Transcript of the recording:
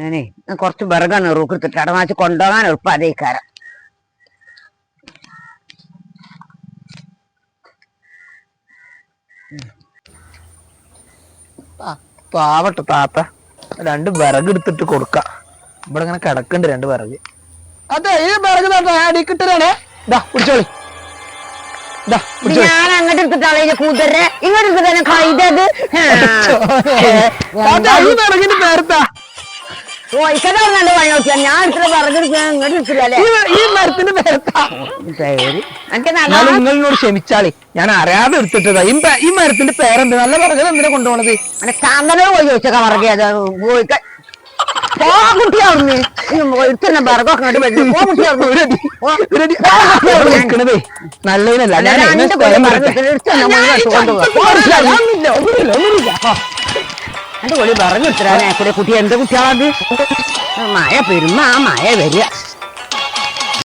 ഞാനേ കുറച്ച് വിറകാണ് റൂക്കെടുത്തിട്ട് അടമാച്ച് കൊണ്ടുപോകാൻ എളുപ്പം അതേക്കാരം. പാവട്ടെ താത്ത, 2 വിറക് എടുത്തിട്ട് കൊടുക്കാം. ഇവിടെ ഇങ്ങനെ കിടക്കുന്നുണ്ട് 2 വിറക്. അതെ, ഈ വിറക് അടിക്കിട്ടേ പിടിച്ചോളി. ഞാൻ അങ്ങോട്ട് എടുത്തിട്ടാളെ കൂതരെ ഇങ്ങോട്ട് എടുത്തിട്ട് കൈതത് വിറകിന് പേർത്താ നല്ല പണി നോക്കിയാ ഞാൻ എടുത്തിട്ട് വിറകെടുക്കുക ഇങ്ങോട്ട് എടുത്തില്ലല്ലേ. ഈ മരത്തിന്റെ പേർത്താ നിങ്ങളോട് ക്ഷമിച്ചാളി, ഞാൻ അറിയാതെ എടുത്തിട്ടതാ. ഈ മരത്തിന്റെ പേരെന്ത്? നല്ല വിറക് എന്തിനാ കൊണ്ടുപോണത്? ചാന്തനോട് പോയി ചോദിച്ചൊക്കെ വിറകിയത് പോയിക്ക കുട്ടിയാവുന്നേ വിറകൊക്കെ നല്ലതിനല്ല. എന്റെ കൊടി വിറകെടുത്തരാനേ കുട്ടി എന്ത് കുട്ടിയാളത്? മഴ പെരുമ മഴ വരിക.